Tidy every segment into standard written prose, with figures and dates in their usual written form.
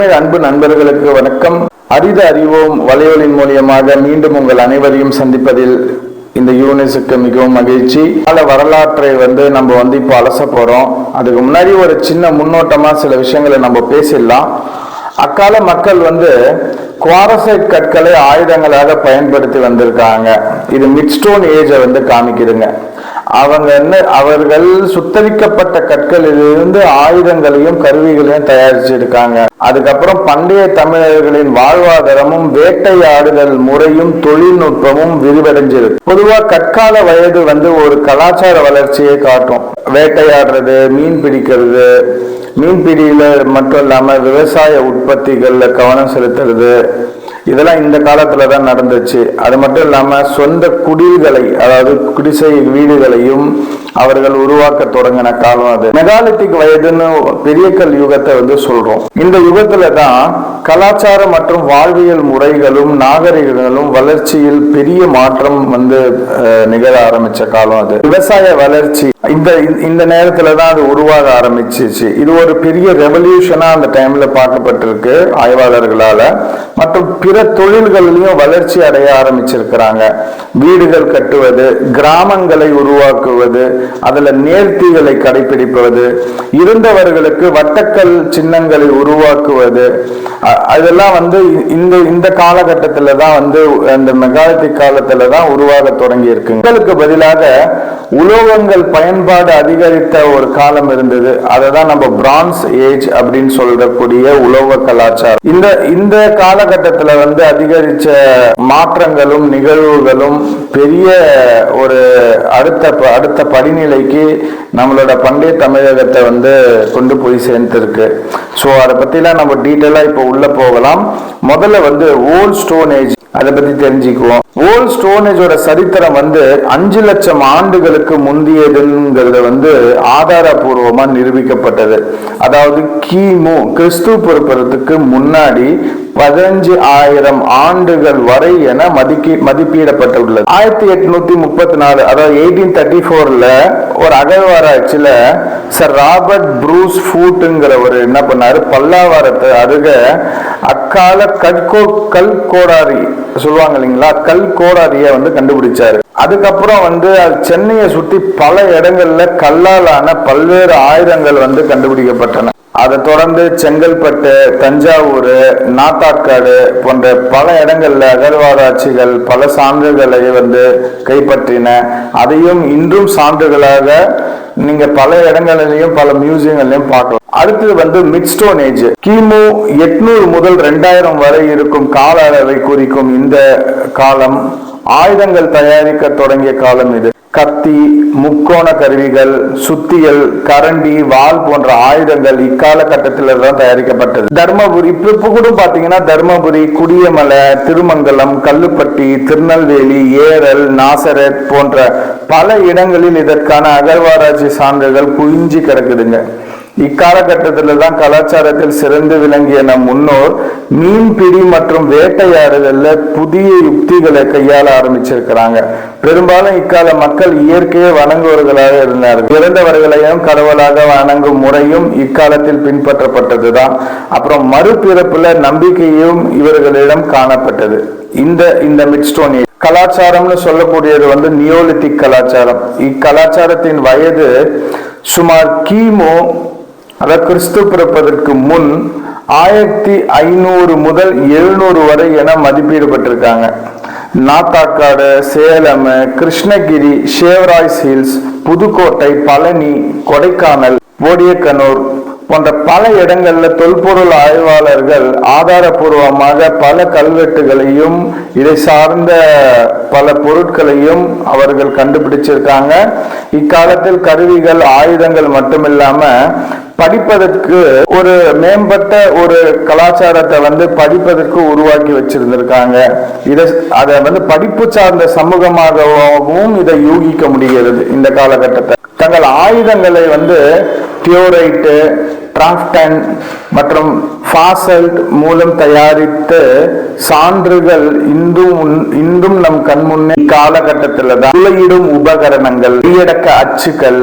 தமிழ் அன்பு நண்பர்களுக்கு வணக்கம். அறித அறிவோம் வலையொலியின் மூலியமாக மீண்டும் உங்கள் அனைவரையும் சந்திப்பதில் இந்த யூனிஸுக்கு மிகவும் மகிழ்ச்சி. பல வரலாற்றை நம்ம இப்போ அலச போறோம். அதுக்கு முன்னாடி ஒரு சின்ன முன்னோட்டமா சில விஷயங்களை நம்ம பேசிடலாம். அக்கால மக்கள் குவாரசைட் கற்களை ஆயுதங்களாக பயன்படுத்தி வந்திருக்காங்க. இது மிட்ஸ்டோன் ஏஜை காமிக்குதுங்க. அவர்கள் சுத்தரிக்கப்பட்ட கற்களிலிருந்து ஆயுதங்களையும் கருவிகளையும் தயாரிச்சிருக்காங்க. அதுக்கப்புறம் பண்டைய தமிழர்களின் வாழ்வாதாரமும் வேட்டையாடுதல் முறையும் தொழில்நுட்பமும் விரிவடைஞ்சிருக்கு. பொதுவா கற்கால வயது ஒரு கலாச்சார வளர்ச்சியை காட்டும். வேட்டையாடுறது, மீன் பிடிக்கிறது, மீன்பிடியில மட்டும் இல்லாம விவசாய உற்பத்திகள்ல கவனம் செலுத்துறது, இதெல்லாம் இந்த காலத்துல தான் நடந்துச்சு. அது மட்டும் இல்லாம சொந்த குடில்களை, அதாவது குடிசை வீடுகளையும் அவர்கள் உருவாக்க தொடங்கின காலம் அது. மெகாலித்திக் வயதுன்னு பெரிய கல் யுகத்தை சொல்றோம். இந்த யுகத்துல தான் கலாச்சாரம் மற்றும் வாழ்வியல் முறைகளும் நாகரிகங்களும் வளர்ச்சியில் பெரிய மாற்றம் நிகழ ஆரம்பிச்ச காலம் அது. விவசாய வளர்ச்சி இந்த நேரத்துல தான் அது உருவாக ஆரம்பிச்சிச்சு. இது ஒரு பெரிய ரெவல்யூஷனா அந்த டைம்ல பார்க்கப்பட்டிருக்கு ஆய்வாளர்களால. மற்றும் பிற தொழில்களிலும் வளர்ச்சி அடைய ஆரம்பிச்சிருக்கிறாங்க. வீடுகள் கட்டுவது, கிராமங்களை உருவாக்குவது, அதுல நேர்த்திகளை கடைபிடிப்பது, இருந்தவர்களுக்கு வட்டக்கல் சின்னங்களை உருவாக்குவது, அதெல்லாம் இந்த காலகட்டத்துல தான் அந்த மெகாலித்திக் காலத்துல தான் உருவாக தொடங்கி இருக்கு. மக்களுக்கு பதிலாக உலோகங்கள் பயன்பாடு அதிகரித்த ஒரு காலம் இருந்தது. அதை தான் நம்ம பிரான்ஸ் ஏஜ் அப்படின்னு சொல்லக்கூடிய உலோக கலாச்சாரம். இந்த காலகட்டத்துல அதிகரிச்ச மாற்றங்களும் நிகழ்வுகளும் பெரிய ஒரு அடுத்த படிநிலைக்கு நம்மளோட பண்டைய தமிழகத்தை கொண்டு போய் சேர்ந்திருக்கு. ஸோ அதை பத்திலாம் நம்ம டீட்டெயிலா இப்போ உள்ள போகலாம். முதல்ல ஓல்ட் ஸ்டோன் ஏஜ், அதை பத்தி தெரிஞ்சுக்குவோம். ஓல்ட் ஸ்டோன் ஏஜோட சரித்திரம் 5 லட்சம் ஆண்டுகளுக்கு முந்தியதுங்கிறது ஆதாரபூர்வமா நிரூபிக்கப்பட்டது. அதாவது கிமு கிறிஸ்து பிறப்பதற்கு முன்னாடி 15,000 ஆண்டுகள் வரை என மதிப்பிடப்பட்டுள்ளது. 1834, அதாவது 1834ல ஒரு அகழ்வாராய்ச்சியில சர் ராபர்ட் ப்ரூஸ் ஃபூட்ங்கிற ஒரு என்ன பண்ணாரு, பல்லாவரத்து அருக அக்கால கல்கோடாரி சொல்லுவாங்க இல்லைங்களா, கல்கோடாரிய கண்டுபிடிச்சாரு. அதுக்கப்புறம் சென்னையை சுற்றி பல இடங்கள்ல கல்லாலான பல்வேறு ஆயுதங்கள் கண்டுபிடிக்கப்பட்டன. அதை தொடர்ந்து செங்கல்பட்டு, தஞ்சாவூர், நாத்தாக்காடு போன்ற பல இடங்கள்ல அகழ்வாராய்ச்சிகள் பல சான்றுகளை கைப்பற்றின. அதையும் இன்றும் சான்றுகளாக நீங்க பல இடங்களிலையும் பல மியூசியங்களையும் பார்க்கலாம். அடுத்தது மிட்ஸ்டோன் ஏஜ். கிமு 800 முதல் 2000 வரை இருக்கும் கால அளவை குறிக்கும் இந்த காலம் ஆயுதங்கள் தயாரிக்க தொடங்கிய காலம் இது. கத்தி, முக்கோண கருவிகள், சுத்தியல், கரண்டி, வாள் போன்ற ஆயுதங்கள் இக்காலகட்டத்தில் தான் தயாரிக்கப்பட்டது. தர்மபுரி இப்ப கூட பாத்தீங்கன்னா தர்மபுரி, குடியமலை, திருமங்கலம், கல்லுப்பட்டி, திருநெல்வேலி, ஏரல், நாசரத் போன்ற பல இடங்களில் இதற்கான அகழ்வாராய்ச்சி சான்றுகள் குவிஞ்சி கிடக்குதுங்க. இக்காலகட்டத்தில் தான் கலாச்சாரத்தில் சிறந்து விளங்கிய நம் முன்னோர் மீன்பிடி மற்றும் வேட்டையாடுதல்ல புதிய யுக்திகளை கையாள ஆரம்பிச்சிருக்கிறாங்க. பெரும்பாலும் இக்கால மக்கள் இயற்கையை வணங்குவர்களாக இருந்தார்கள். இறந்தவர்களையும் கடவுளாக வணங்கும் முறையும் இக்காலத்தில் பின்பற்றப்பட்டதுதான். அப்புறம் மறுபிறப்புல நம்பிக்கையும் இவர்களிடம் காணப்பட்டது. இந்த மிட்ஸ்டோன் ஏஜ் கலாச்சாரம்னு சொல்லக்கூடியது நியோலித்திக் கலாச்சாரம். இக்கலாச்சாரத்தின் வயது சுமார் கிமு, அதாவது கிறிஸ்து பிறப்பதற்கு முன் 1500 முதல் 700 வரை என மதிப்பீடப்பட்டிருக்காங்க. நாத்தாக்காடு, சேலம், கிருஷ்ணகிரி, ஷேவராய்ஸ் ஹில்ஸ், புதுக்கோட்டை, பழனி, கொடைக்கானல், போடியக்கனூர் போன்ற பல இடங்கள்ல தொல்பொருள் ஆய்வாளர்கள் ஆதாரபூர்வமாக பல கல்வெட்டுகளையும் இதை சார்ந்த பல பொருட்களையும் அவர்கள் கண்டுபிடிச்சிருக்காங்க. இக்காலத்தில் கருவிகள், ஆயுதங்கள் மட்டுமில்லாம படிப்பதற்கு ஒரு மேம்பட்ட ஒரு கலாச்சாரத்தை படிப்பதற்கு உருவாக்கி வச்சிருந்திருக்காங்க. அதை படிப்பு சார்ந்த சமூகமாகவும் இதை யூகிக்க முடிகிறது இந்த காலகட்டத்தை. தங்கள் ஆயுதங்களை வந்து பியூரைட்டு, டிராஃப்டன் மற்றும் பாசல்ட் மூலம் தயாரித்த சான்றுகள் இன்றும் நம் கண்முன்னே காலகட்டத்தில் தான் துளையிடும் உபகரணங்கள், கையடக்க அச்சுகள்,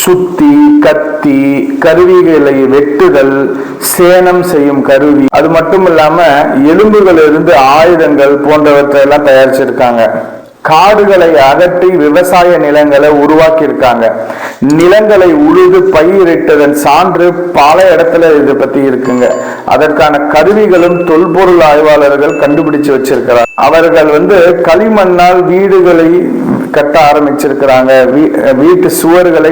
சுத்தி, கத்தி, கருவிகளை வெட்டுதல், சேனம் செய்யும் கருவி, அது மட்டும் இல்லாம எலும்புகளிலிருந்து ஆயுதங்கள் போன்றவற்றை எல்லாம் தயாரிச்சிருக்காங்க. காடுகளை அகற்றி விவசாய நிலங்களை உருவாக்கி இருக்காங்க. நிலங்களை உழுது பயிரிட்டதன் சான்று பல இடத்துல இதை பத்தி இருக்குங்க. அதற்கான கருவிகளும் தொல்பொருள் ஆய்வாளர்கள் கண்டுபிடிச்சு வச்சிருக்கிறார். அவர்கள் வந்து களிமண்ணால் வீடுகளை கட்ட ஆரம்பிச்சிருக்கிறாங்க. வீட்டு சுவர்களை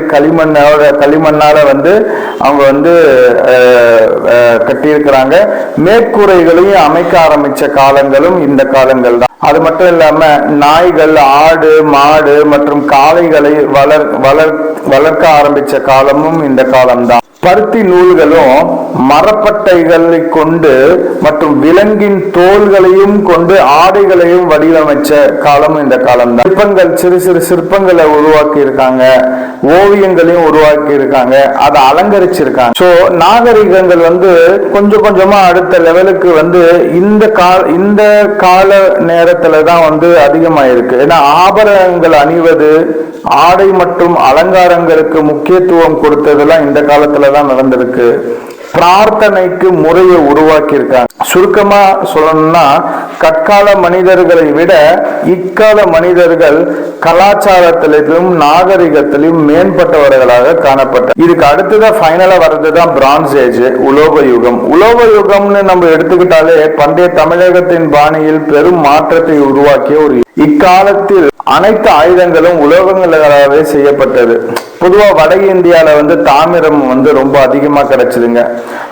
களிமண்ணால வந்து அவங்க வந்து கட்டியிருக்கிறாங்க. மேற்கூரைகளையும் அமைக்க ஆரம்பிச்ச காலங்களும் இந்த காலங்கள் தான். அது மட்டும் இல்லாம நாய்கள், ஆடு, மாடு மற்றும் காளைகளை வளர்க்க ஆரம்பிச்ச காலமும் இந்த காலம்தான். பருத்தி நூல்களும் மரப்பட்டைகளை கொண்டு மற்றும் விலங்கின் தோள்களையும் கொண்டு ஆடைகளையும் வடிவமைச்ச காலமும் இந்த காலம்தான். சிற்பங்கள், சிறு சிறு சிற்பங்களை உருவாக்கி இருக்காங்க, ஓவியங்களையும் உருவாக்கி இருக்காங்க, அதை அலங்கரிச்சிருக்காங்க. சோ நாகரிகங்கள் வந்து கொஞ்சம் கொஞ்சமா அடுத்த லெவலுக்கு வந்து இந்த கால நேரத்துல தான் வந்து அதிகமாயிருக்கு. ஏன்னா ஆபரணங்கள் அணிவது, ஆடை மற்றும் அலங்காரங்களுக்கு முக்கியத்துவம் கொடுத்ததெல்லாம் இந்த காலத்துல தான் நடந்திருக்கு. பிரார்த்தனைக்கு முறையை உருவாக்கி இருக்காங்க. சுருக்கமா சொல்லணும்னா கற்கால மனிதர்களை விட இக்கால மனிதர்கள் கலாச்சாரத்திலும் நாகரிகத்திலும் மேம்பட்டவர்களாக காணப்பட்ட. இதுக்கு அடுத்ததான் ஃபைனலா வர்றதுதான் பிரான்ஸ் ஏஜ், உலோக யுகம். உலோக யுகம்னு நம்ம எடுத்துக்கிட்டாலே பண்டைய தமிழகத்தின் பாணியில் பெரும் மாற்றத்தை உருவாக்கிய ஒரு இக்காலத்தில் அனைத்து ஆயுதங்களும் உலோகங்களாகவே செய்யப்பட்டது. பொதுவா வட இந்தியால வந்து தாமிரம் வந்து ரொம்ப அதிகமா கிடைச்சதுங்க.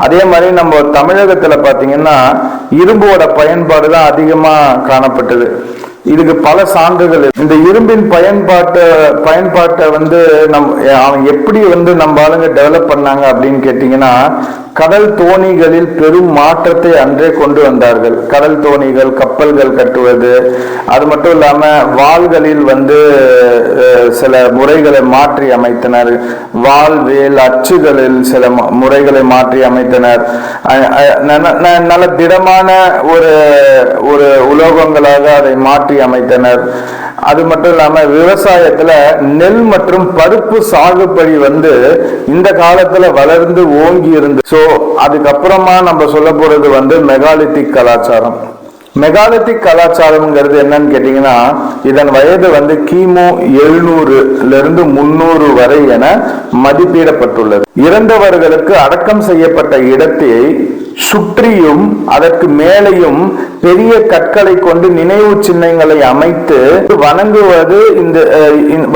அதே மாதிரி நம்ம தமிழகத்துல பாத்தீங்கன்னா இரும்போட பயன்பாடு தான் அதிகமா காணப்பட்டது. இதுக்கு பல சான்றுகள். இந்த இரும்பின் பயன்பாட்டை வந்து அவன் எப்படி வந்து நம்ம ஆளுங்க டெவலப் பண்ணாங்க அப்படின்னு கேட்டீங்கன்னா, கடல் தோணிகளில் பெரும் மாற்றத்தை அன்றே கொண்டு வந்தார்கள். கடல் தோணிகள், கப்பல்கள் கட்டுவது, அது மட்டும் இல்லாம வாள்களில் வந்து சில முறைகளை மாற்றி அமைத்தனர். வாள், வேல், அச்சுகளில் சில முறைகளை மாற்றி அமைத்தனர். நல்ல திடமான ஒரு உலோகங்களாக அதை மாற்றி அமைத்தனர். அது மட்டும் இல்லாம விவசாயத்துல நெல் மற்றும் பருப்பு சாகுபடி வந்து இந்த காலத்துல வளர்ந்து ஓங்கி இருந்து. சோ அதுக்கப்புறமா நம்ம சொல்ல போறது வந்து மெகாலித்திக் கலாச்சாரம். மெகாலித்திக் கலாச்சாரம்ங்கிறது என்னன்னு கேட்டீங்கன்னா, இதன் வயது வந்து கிமு 700 300 வரை என மதிப்பிடப்பட்டுள்ளது. இறந்தவர்களுக்கு அடக்கம் செய்யப்பட்ட இடத்தை சுற்றியும் அதற்கு மேலையும் பெரிய கற்களை கொண்டு நினைவு சின்னங்களை அமைத்து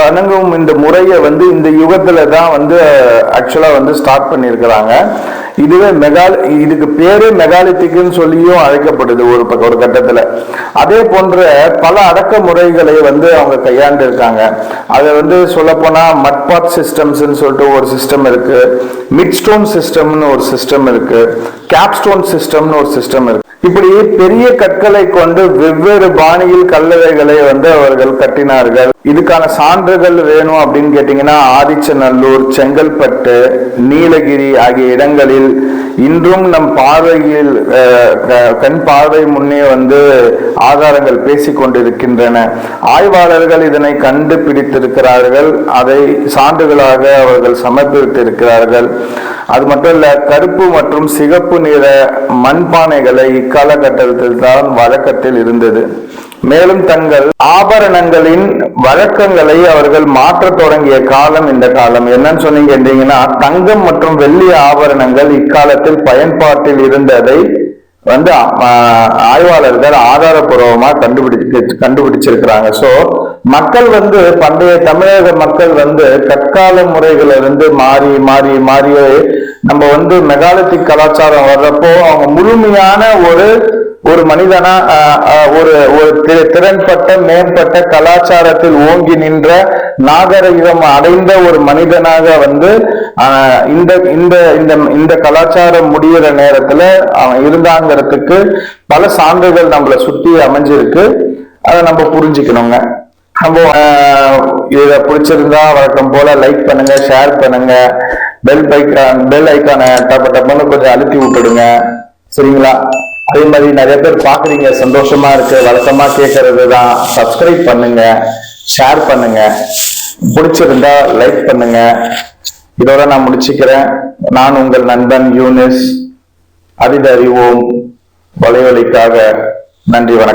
வணங்கும் இந்த முறையை வந்து இந்த யுகத்துல தான் வந்து ஆக்சுவலா வந்து ஸ்டார்ட் பண்ணியிருக்கிறாங்க. இதுவே இதுக்கு பேரு மெகாலித்திக்னு சொல்லியும் அழைக்கப்படுது ஒரு கட்டத்துல. அதே போன்ற பல அடக்க முறைகளை வந்து அவங்க கையாண்டு இருக்காங்க. அதை வந்து சொல்ல போனா மட்பாட் சிஸ்டம்ஸ் சொல்லிட்டு ஒரு சிஸ்டம் இருக்கு, மிட்ஸ்டோன் சிஸ்டம்னு ஒரு சிஸ்டம் இருக்கு, கேப்ஸ்டோன் சிஸ்டம்னு ஒரு சிஸ்டம் இருக்கு. இப்படி பெரிய கற்களை கொண்டு வெவ்வேறு பாணியில் கல்லறைகளை வந்து அவர்கள் கட்டினார்கள். இதுக்கான சான்றுகள் வேணும் அப்படின்னு கேட்டீங்கன்னா, ஆதிச்சநல்லூர், செங்கல்பட்டு, நீலகிரி ஆகிய இடங்களில் இன்றும் நம் பார்வையில் கண் பார்வை முன்னே வந்து ஆதாரங்கள் பேசிக் கொண்டிருக்கின்றன. ஆய்வாளர்கள் இதனை கண்டுபிடித்திருக்கிறார்கள், அதை சான்றுகளாக அவர்கள் சமர்ப்பித்திருக்கிறார்கள். அது மட்டும் இல்ல, கருப்பு மற்றும் சிகப்பு நிற மண்பானைகளை இக்காலகட்டத்தில் தான் வழக்கத்தில் இருந்தது. மேலும் தங்கள் ஆபரணங்களின் வழக்கங்களை அவர்கள் மாற்ற தொடங்கிய காலம் இந்த காலம். என்னன்னு சொன்னீங்கன்னா, தங்கம் மற்றும் வெள்ளி ஆபரணங்கள் இக்காலத்தில் பயன்பாட்டில் இருந்ததை வந்து ஆய்வாளர்கள் ஆதாரபூர்வமா கண்டுபிடிச்சிருக்கிறாங்க. சோ மக்கள் வந்து பண்டைய தமிழக மக்கள் வந்து கற்கால முறைகளிலிருந்து மாறியே நம்ம வந்து மெகாலித்திக் கலாச்சாரம் வர்றப்போ அவங்க முழுமையான ஒரு மனிதனா ஒரு திறன்பட்ட மேம்பட்ட கலாச்சாரத்தில் ஓங்கி நின்ற நாகரிகம் அடைந்த ஒரு மனிதனாக வந்து இந்த கலாச்சாரம் முடிகிற நேரத்துல அவன் இருந்தாங்கிறதுக்கு பல சான்றுகள் நம்மளை சுத்தி அமைஞ்சிருக்கு. அதை நம்ம புரிஞ்சுக்கணுங்க. நம்ம இதை பிடிச்சிருந்தா வழக்கம் போல லைக் பண்ணுங்க, ஷேர் பண்ணுங்க, பெல் ஐக்கான டப்புன்னு கொஞ்சம் அழுத்தி விட்டுடுங்க. சரிங்களா? அதே மாதிரி நிறைய பேர் பாக்குறீங்க, சந்தோஷமா இருக்கு. வழக்கமா கேட்கறது தான். சப்ஸ்கிரைப் பண்ணுங்க, ஷேர் பண்ணுங்க, பிடிச்சிருந்தா லைக் பண்ணுங்க. இதோட நான் முடிச்சுக்கிறேன். நான் உங்கள் நண்பன் யூனிஸ். அறிவோம் வலைவலிக்காக. நன்றி, வணக்கம்.